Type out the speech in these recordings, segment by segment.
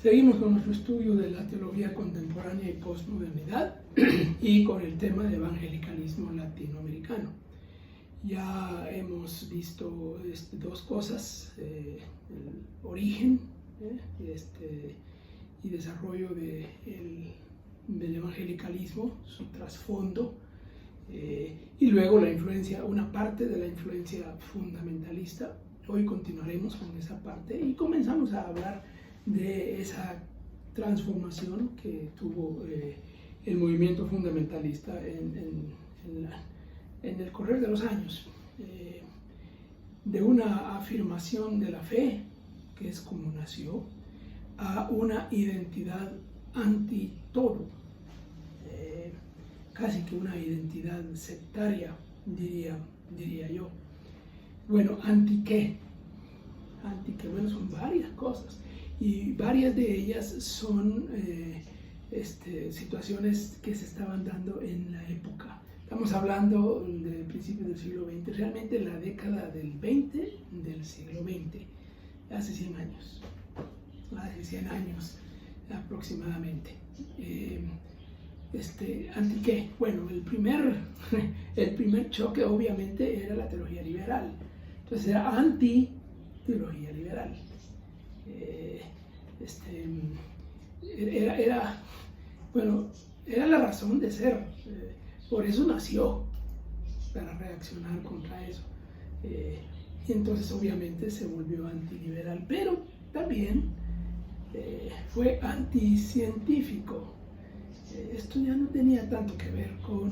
Seguimos con nuestro estudio de la teología contemporánea y postmodernidad y con el tema de evangelicalismo latinoamericano. Ya hemos visto dos cosas, el origen y desarrollo del evangelicalismo, su trasfondo, y luego la influencia, una parte de la influencia fundamentalista. Hoy continuaremos con esa parte y comenzamos a hablar de esa transformación que tuvo el movimiento fundamentalista en el correr de los años, de una afirmación de la fe, que es como nació, a una identidad anti todo, casi que una identidad sectaria, diría yo. Bueno, ¿anti qué? Anti qué, bueno, son varias cosas. Y varias de ellas son situaciones que se estaban dando en la época. Estamos hablando del principio del siglo XX, realmente la década del 20 del siglo XX, hace 100 años, aproximadamente. ¿Anti qué? Bueno, el primer choque obviamente era la teología liberal. Entonces era anti-teología liberal. Era la razón de ser, por eso nació, para reaccionar contra eso, y entonces obviamente se volvió antiliberal, pero también fue anticientífico. Esto ya no tenía tanto que ver con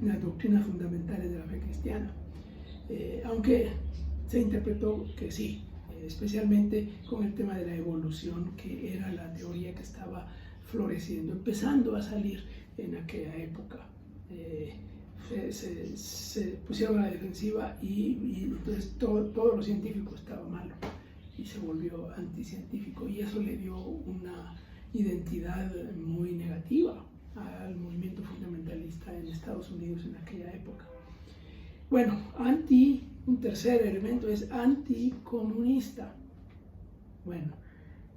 las doctrinas fundamentales de la fe cristiana, aunque se interpretó que sí, especialmente con el tema de la evolución, que era la teoría que estaba floreciendo, empezando a salir en aquella época. Se pusieron a la defensiva y entonces todo lo científico estaba malo y se volvió anticientífico, y eso le dio una identidad muy negativa al movimiento fundamentalista en Estados Unidos en aquella época. Bueno, un tercer elemento es anticomunista. Bueno,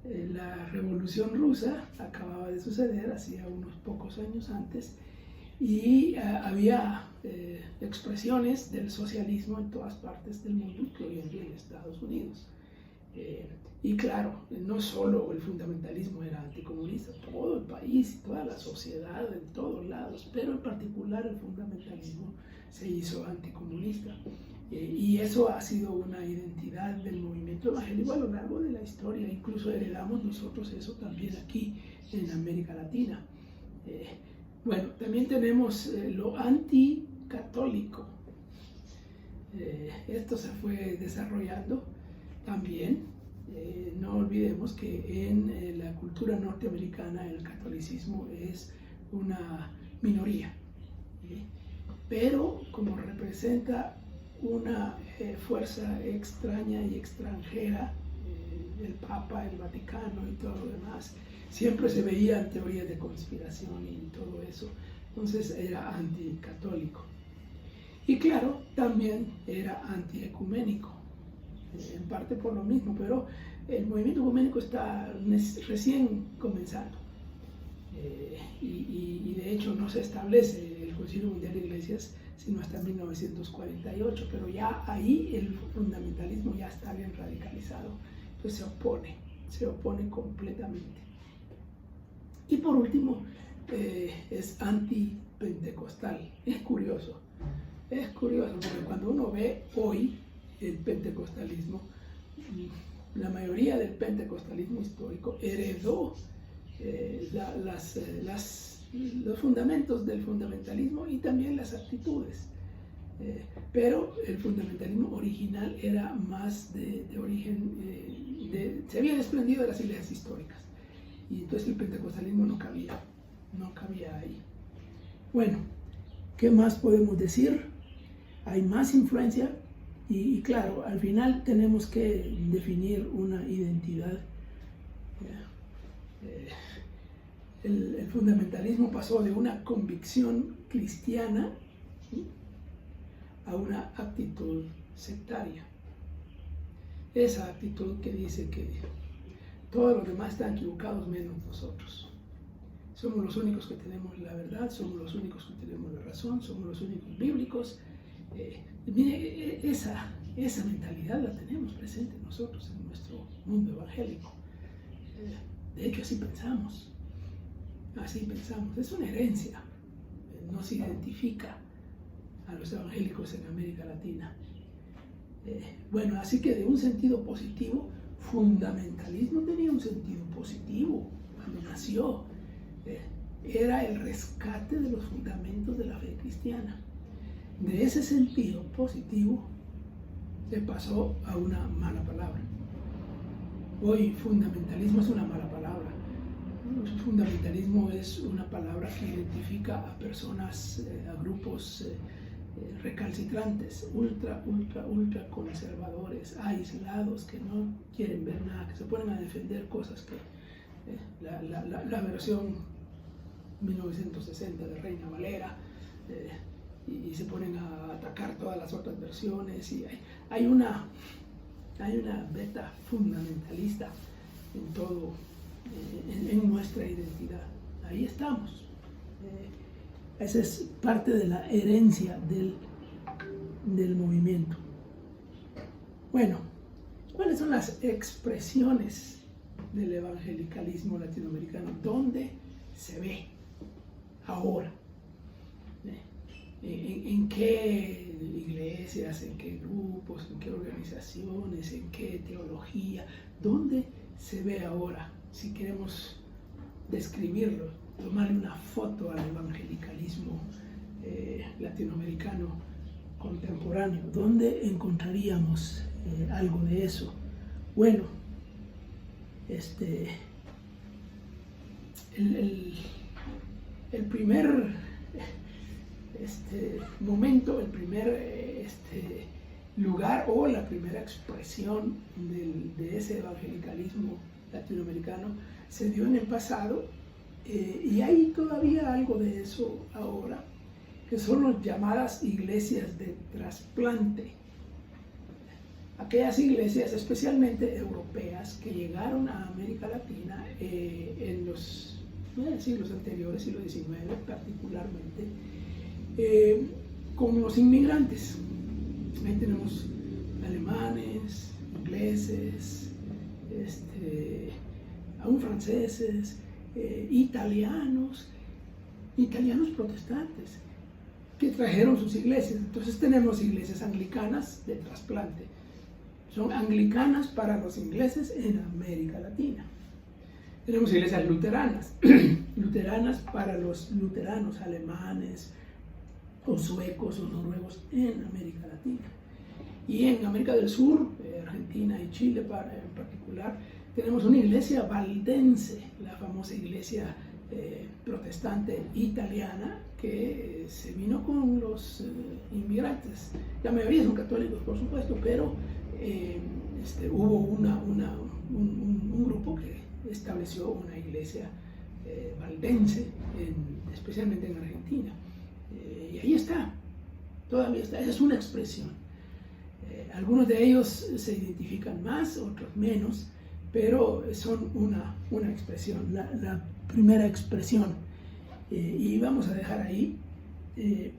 la Revolución Rusa acababa de suceder hacía unos pocos años antes, y había expresiones del socialismo en todas partes del mundo, incluyendo en Estados Unidos. Y claro, no solo el fundamentalismo era anticomunista, todo el país, toda la sociedad, en todos lados, pero en particular el fundamentalismo se hizo anticomunista. Y eso ha sido una identidad del movimiento evangélico a lo largo de la historia. Incluso heredamos nosotros eso también aquí en América Latina. Bueno, también tenemos lo anticatólico. Esto se fue desarrollando también. No olvidemos que en la cultura norteamericana el catolicismo es una minoría, pero como representa una fuerza extraña y extranjera, el Papa, el Vaticano y todo lo demás, siempre se veían teorías de conspiración y todo eso. Entonces era anticatólico. Y claro, también era antiecuménico, en parte por lo mismo, pero el movimiento ecuménico está recién comenzando. Y de hecho no se establece el Concilio Mundial de Iglesias sino hasta 1948, pero ya ahí el fundamentalismo ya está bien radicalizado, entonces se opone completamente. Y por último, es antipentecostal. Es curioso porque cuando uno ve hoy el pentecostalismo, la mayoría del pentecostalismo histórico heredó los fundamentos del fundamentalismo y también las actitudes, pero el fundamentalismo original era más de origen, se había desprendido de las iglesias históricas, y entonces el pentecostalismo no cabía ahí. Bueno, ¿qué más podemos decir? Hay más influencia y claro, al final tenemos que definir una identidad. El fundamentalismo pasó de una convicción cristiana a una actitud sectaria. Esa actitud que dice que Todos los demás están equivocados menos nosotros. Somos los únicos que tenemos la verdad, somos los únicos que tenemos la razón, somos los únicos bíblicos. Mire, esa mentalidad la tenemos presente nosotros en nuestro mundo evangélico. De hecho, así pensamos. Es una herencia. Nos identifica a los evangélicos en América Latina. Bueno, así que de un sentido positivo, fundamentalismo tenía un sentido positivo cuando nació. Era el rescate de los fundamentos de la fe cristiana. De ese sentido positivo se pasó a una mala palabra. Hoy fundamentalismo es una mala palabra. Fundamentalismo es una palabra que identifica a personas, a grupos recalcitrantes, ultra conservadores, aislados, que no quieren ver nada, que se ponen a defender cosas que la versión 1960 de Reina Valera, y se ponen a atacar todas las otras versiones, y hay una beta fundamentalista en todo, en nuestra identidad. Ahí estamos. Esa es parte de la herencia del movimiento. Bueno, ¿cuáles son las expresiones del evangelicalismo latinoamericano? ¿Dónde se ve ahora? ¿En qué iglesias, en qué grupos, en qué organizaciones, en qué teología? ¿Dónde se ve ahora? Si queremos describirlo, tomarle una foto al evangelicalismo latinoamericano contemporáneo, ¿dónde encontraríamos algo de eso? Bueno, el primer momento, el primer lugar o la primera expresión de ese evangelicalismo latinoamericano se dio en el pasado, y hay todavía algo de eso ahora, que son las llamadas iglesias de trasplante. Aquellas iglesias, especialmente europeas, que llegaron a América Latina en los siglos anteriores, siglo XIX particularmente, con los inmigrantes. Ahí tenemos alemanes, ingleses, aún franceses, italianos protestantes, que trajeron sus iglesias. Entonces tenemos iglesias anglicanas de trasplante. Son anglicanas para los ingleses en América Latina. Tenemos iglesias luteranas, luteranas para los luteranos alemanes, o suecos o noruegos en América Latina. Y en América del Sur, Argentina y Chile en particular, tenemos una iglesia valdense, la famosa iglesia protestante italiana, que se vino con los inmigrantes. La mayoría son católicos, por supuesto, pero hubo un grupo que estableció una iglesia valdense, especialmente en Argentina. Y ahí está, todavía está. Esa es una expresión. Algunos de ellos se identifican más, otros menos, pero son una expresión, la primera expresión. Y vamos a dejar ahí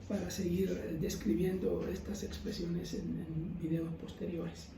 para seguir describiendo estas expresiones en videos posteriores.